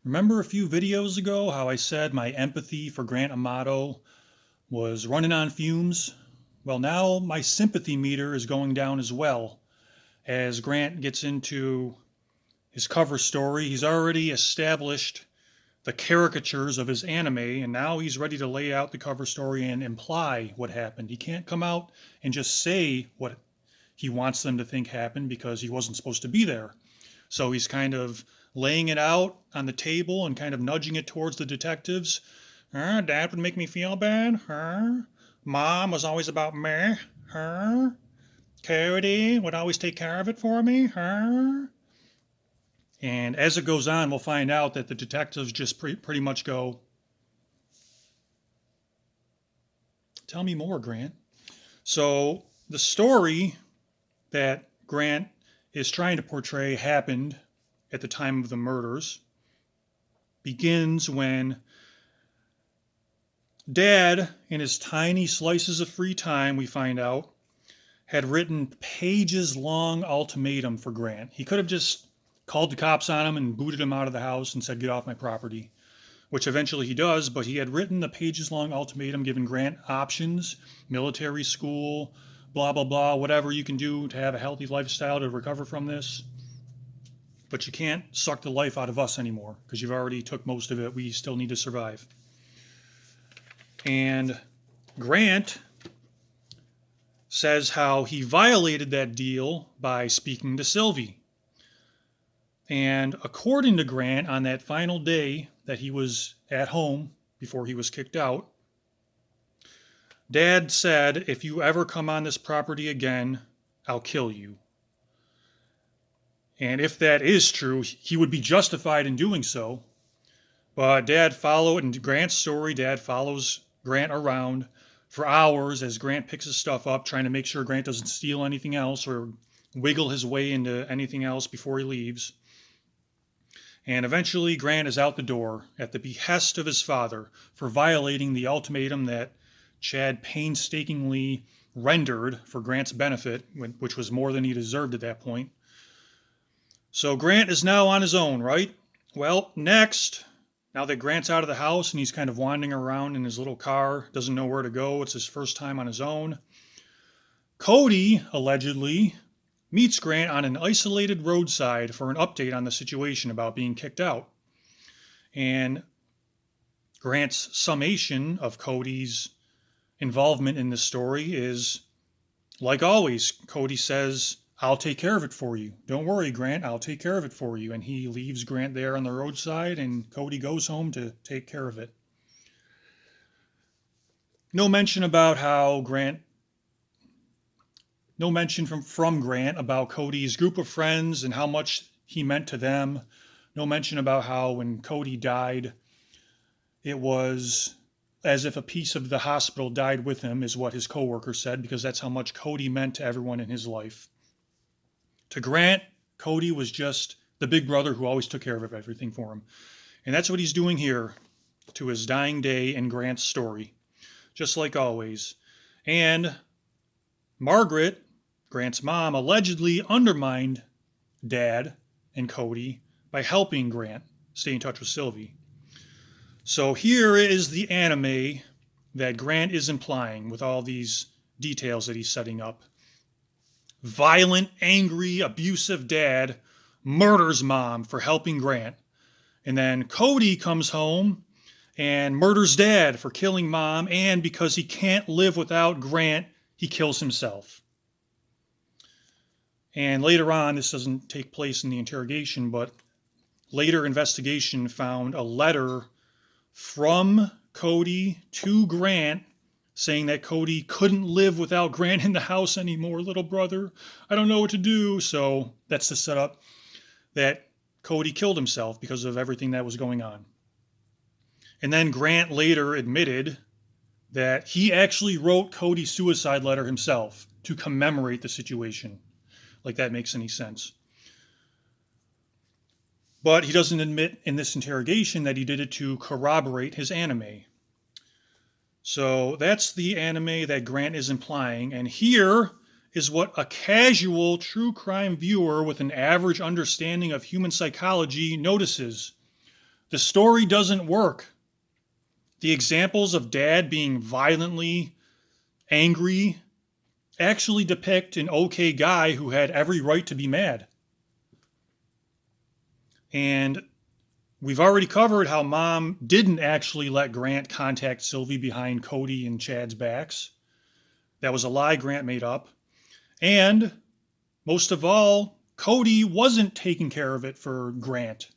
Remember a few videos ago how I said my empathy for Grant Amato was running on fumes? Well, now my sympathy meter is going down as well. As Grant gets into his cover story, he's already established the caricatures of his anime, and now he's ready to lay out the cover story and imply what happened. He can't come out and just say what he wants them to think happened because he wasn't supposed to be there. So he's kind of laying it out on the table and kind of nudging it towards the detectives. Dad would make me feel bad. Mom was always about me. Cody would always take care of it for me. And as it goes on, we'll find out that the detectives just pretty much go, tell me more, Grant. So the story that Grant is trying to portray happened at the time of the murders begins when Dad, in his tiny slices of free time, we find out, had written pages long ultimatum for Grant. He could have just called the cops on him and booted him out of the house and said, get off my property, which eventually he does, but he had written a pages long ultimatum giving Grant options, military school, blah, blah, blah, whatever you can do to have a healthy lifestyle to recover from this. But you can't suck the life out of us anymore because you've already took most of it. We still need to survive. And Grant says how he violated that deal by speaking to Sylvie. And according to Grant, on that final day that he was at home before he was kicked out, Dad said, if you ever come on this property again, I'll kill you. And if that is true, he would be justified in doing so. But Dad followed, in Grant's story, Dad follows Grant around for hours as Grant picks his stuff up, trying to make sure Grant doesn't steal anything else or wiggle his way into anything else before he leaves. And eventually Grant is out the door at the behest of his father for violating the ultimatum that Chad painstakingly rendered for Grant's benefit, which was more than he deserved at that point. So Grant is now on his own, right? Well, next, now that Grant's out of the house and he's kind of wandering around in his little car, doesn't know where to go, it's his first time on his own, Cody, allegedly, meets Grant on an isolated roadside for an update on the situation about being kicked out. And Grant's summation of Cody's involvement in this story is, like always, Cody says, I'll take care of it for you. Don't worry, Grant, I'll take care of it for you. And he leaves Grant there on the roadside, and Cody goes home to take care of it. No mention about how Grant, no mention from Grant about Cody's group of friends and how much he meant to them. No mention about how when Cody died, it was as if a piece of the hospital died with him, is what his coworker said, because that's how much Cody meant to everyone in his life. To Grant, Cody was just the big brother who always took care of everything for him. And that's what he's doing here to his dying day in Grant's story, just like always. And Margaret, Grant's mom, allegedly undermined Dad and Cody by helping Grant stay in touch with Sylvie. So here is the anime that Grant is implying with all these details that he's setting up. Violent, angry, abusive dad murders mom for helping Grant. And then Cody comes home and murders dad for killing mom. And because he can't live without Grant, he kills himself. And later on, this doesn't take place in the interrogation, but later investigation found a letter from Cody to Grant saying that Cody couldn't live without Grant in the house anymore. Little brother, I don't know what to do. So that's the setup that Cody killed himself because of everything that was going on. And then Grant later admitted that he actually wrote Cody's suicide letter himself to commemorate the situation. Like that makes any sense. But he doesn't admit in this interrogation that he did it to corroborate his anime. So that's the anime that Grant is implying. And here is what a casual true crime viewer with an average understanding of human psychology notices. The story doesn't work. The examples of Dad being violently angry actually depict an okay guy who had every right to be mad. And we've already covered how Mom didn't actually let Grant contact Sylvie behind Cody and Chad's backs. That was a lie Grant made up. And most of all, Cody wasn't taking care of it for Grant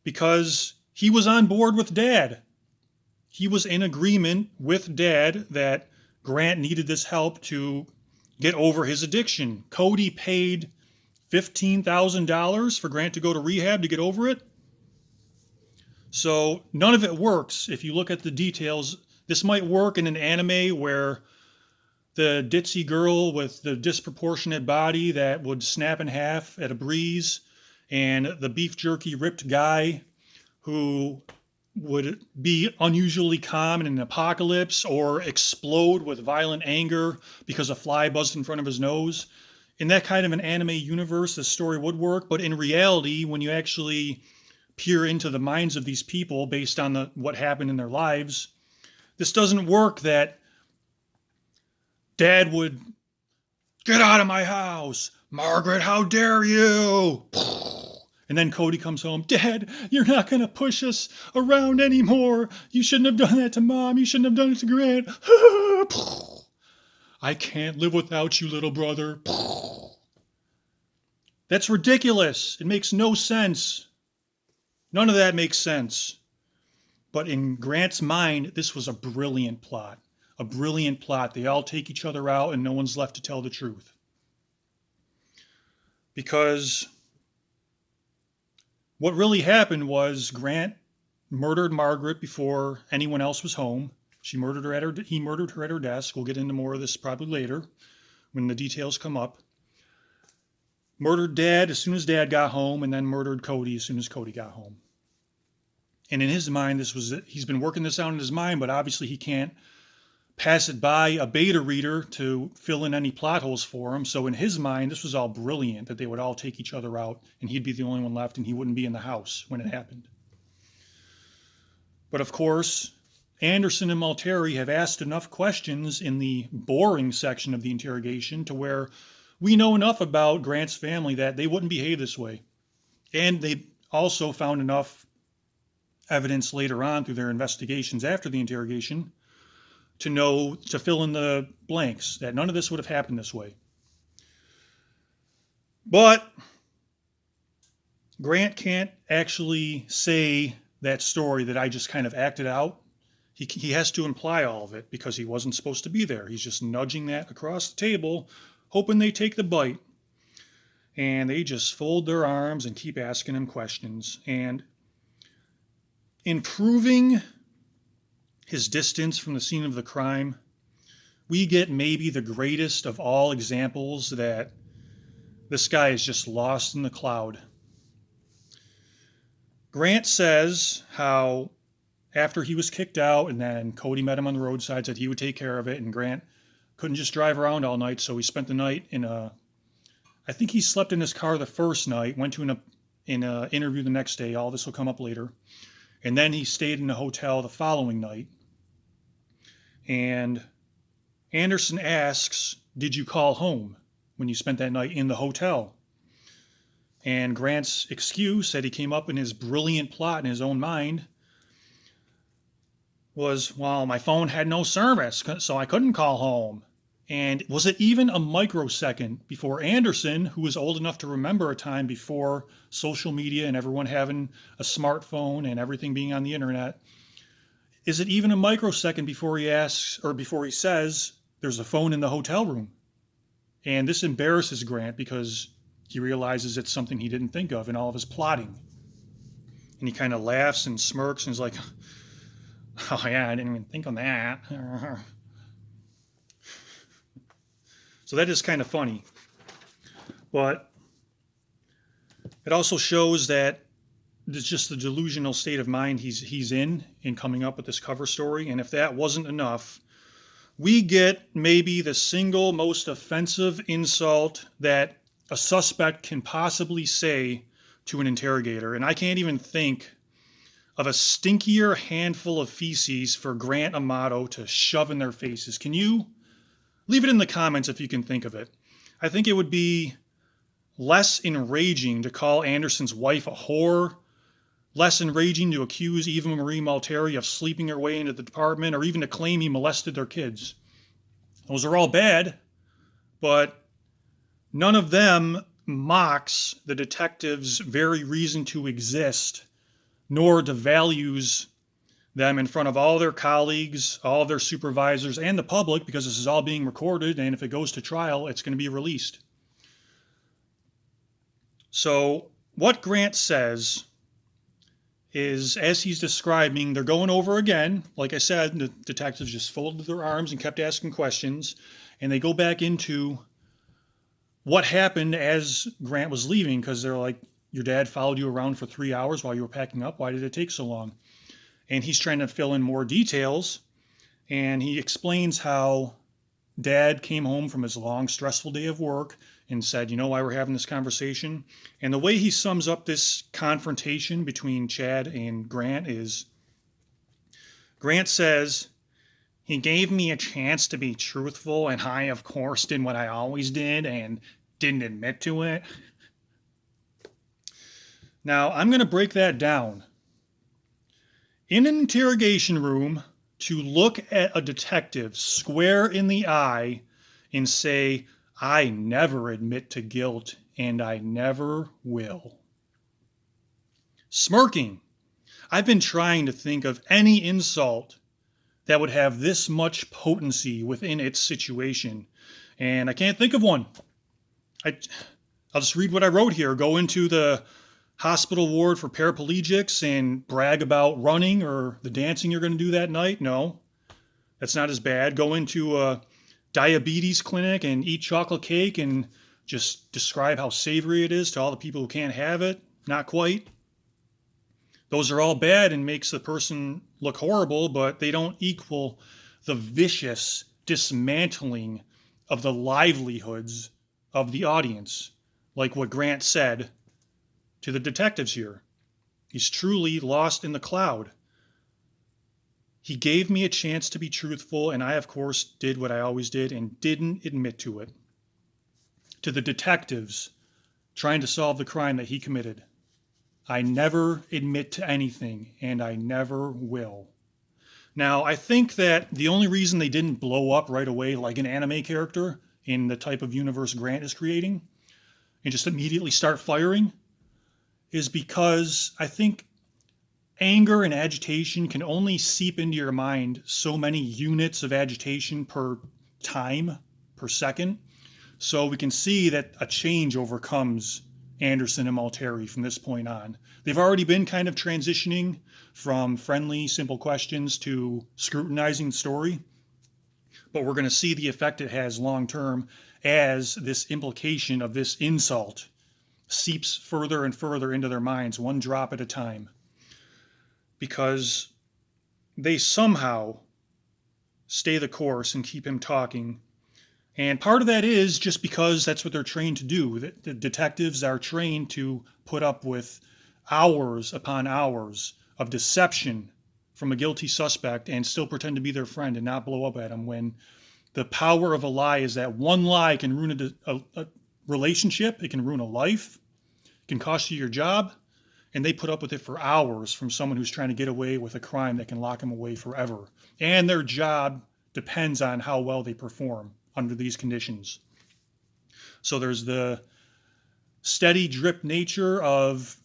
because he was on board with Dad. He was in agreement with Dad that Grant needed this help to get over his addiction. Cody paid $15,000 for Grant to go to rehab to get over it. So none of it works if you look at the details. This might work in an anime where the ditzy girl with the disproportionate body that would snap in half at a breeze, and the beef jerky ripped guy who would be unusually calm in an apocalypse or explode with violent anger because a fly buzzed in front of his nose. In that kind of an anime universe, the story would work. But in reality, when you actually peer into the minds of these people based on what happened in their lives, this doesn't work. That Dad would, "Get out of my house! Margaret, how dare you!" And then Cody comes home, "Dad, you're not going to push us around anymore. You shouldn't have done that to Mom. You shouldn't have done it to Grant. I can't live without you, little brother." That's ridiculous. It makes no sense. None of that makes sense. But in Grant's mind, this was a brilliant plot. A brilliant plot. They all take each other out and no one's left to tell the truth. Because what really happened was Grant murdered Margaret before anyone else was home. He murdered her at her desk. We'll get into more of this probably later when the details come up. Murdered Dad as soon as Dad got home, and then murdered Cody as soon as Cody got home. And in his mind, he's been working this out in his mind, but obviously he can't pass it by a beta reader to fill in any plot holes for him. So in his mind, this was all brilliant, that they would all take each other out and he'd be the only one left and he wouldn't be in the house when it happened. But of course, Anderson and Malteri have asked enough questions in the boring section of the interrogation to where we know enough about Grant's family that they wouldn't behave this way. And they also found enough evidence later on through their investigations after the interrogation to fill in the blanks, that none of this would have happened this way. But Grant can't actually say that story that I just kind of acted out. He has to imply all of it because he wasn't supposed to be there. He's just nudging that across the table, hoping they take the bite. And they just fold their arms and keep asking him questions. And in proving his distance from the scene of the crime, we get maybe the greatest of all examples that this guy is just lost in the cloud. Grant says how after he was kicked out and then Cody met him on the roadside, said he would take care of it, and Grant couldn't just drive around all night, so he spent the night I think he slept in his car the first night, went to an interview the next day. All this will come up later. And then he stayed in a hotel the following night. And Anderson asks, "Did you call home when you spent that night in the hotel?" And Grant's excuse that he came up in his brilliant plot in his own mind was, "Well, my phone had no service, so I couldn't call home." And was it even a microsecond before Anderson, who was old enough to remember a time before social media and everyone having a smartphone and everything being on the internet, is it even a microsecond before he asks, or before he says, "There's a phone in the hotel room"? And this embarrasses Grant because he realizes it's something he didn't think of in all of his plotting. And he kind of laughs and smirks and is like, "Oh yeah, I didn't even think of that." So that is kind of funny. But it also shows that it's just the delusional state of mind he's in coming up with this cover story. And if that wasn't enough, we get maybe the single most offensive insult that a suspect can possibly say to an interrogator. And I can't even think of a stinkier handful of feces for Grant Amato to shove in their faces? Can you leave it in the comments if you can think of it? I think it would be less enraging to call Anderson's wife a whore, less enraging to accuse Eva Marie Malteri of sleeping her way into the department, or even to claim he molested their kids. Those are all bad, but none of them mocks the detective's very reason to exist, nor devalues them in front of all their colleagues, all of their supervisors, and the public, because this is all being recorded, and if it goes to trial, it's going to be released. So what Grant says is, as he's describing, they're going over again. Like I said, the detectives just folded their arms and kept asking questions, and they go back into what happened as Grant was leaving, because they're like, your dad followed you around for 3 hours while you were packing up. Why did it take so long? And he's trying to fill in more details, and he explains how dad came home from his long, stressful day of work and said, you know why we're having this conversation? And the way he sums up this confrontation between Chad and Grant is, Grant says, he gave me a chance to be truthful, and I, of course, did what I always did and didn't admit to it. Now, I'm going to break that down. In an interrogation room, to look at a detective square in the eye and say, I never admit to guilt and I never will. Smirking. I've been trying to think of any insult that would have this much potency within its situation, and I can't think of one. I'll just read what I wrote here. Go into the hospital ward for paraplegics and brag about running or the dancing you're going to do that night? No, that's not as bad. Go into a diabetes clinic and eat chocolate cake and just describe how savory it is to all the people who can't have it? Not quite. Those are all bad and makes the person look horrible, but they don't equal the vicious dismantling of the livelihoods of the audience, like what Grant said to the detectives here. He's truly lost in the cloud. He gave me a chance to be truthful, and I, of course, did what I always did and didn't admit to it. To the detectives trying to solve the crime that he committed, I never admit to anything, and I never will. Now, I think that the only reason they didn't blow up right away like an anime character in the type of universe Grant is creating and just immediately start firing is because I think anger and agitation can only seep into your mind so many units of agitation per time, per second. So we can see that a change overcomes Anderson and Malteri from this point on. They've already been kind of transitioning from friendly, simple questions to scrutinizing the story, but we're going to see the effect it has long term as this implication of this insult seeps further and further into their minds, one drop at a time, because they somehow stay the course and keep him talking. And part of that is just because that's what they're trained to do. The detectives are trained to put up with hours upon hours of deception from a guilty suspect and still pretend to be their friend and not blow up at him, when the power of a lie is that one lie can ruin a relationship, it can ruin a life, it can cost you your job, and they put up with it for hours from someone who's trying to get away with a crime that can lock them away forever. And their job depends on how well they perform under these conditions. So there's the steady drip nature of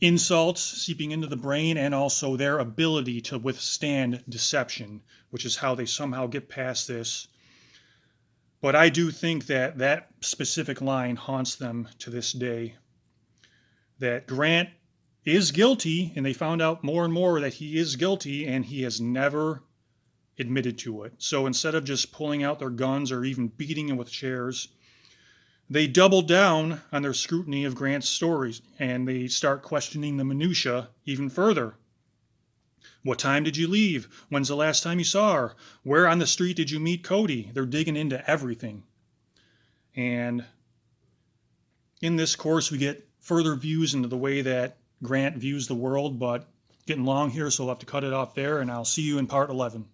insults seeping into the brain, and also their ability to withstand deception, which is how they somehow get past this. But I do think that that specific line haunts them to this day, that Grant is guilty, and they found out more and more that he is guilty, and he has never admitted to it. So instead of just pulling out their guns or even beating him with chairs, they double down on their scrutiny of Grant's stories, and they start questioning the minutia even further. What time did you leave? When's the last time you saw her? Where on the street did you meet Cody? They're digging into everything. And in this course, we get further views into the way that Grant views the world, but getting long here, so we'll have to cut it off there, and I'll see you in part 11.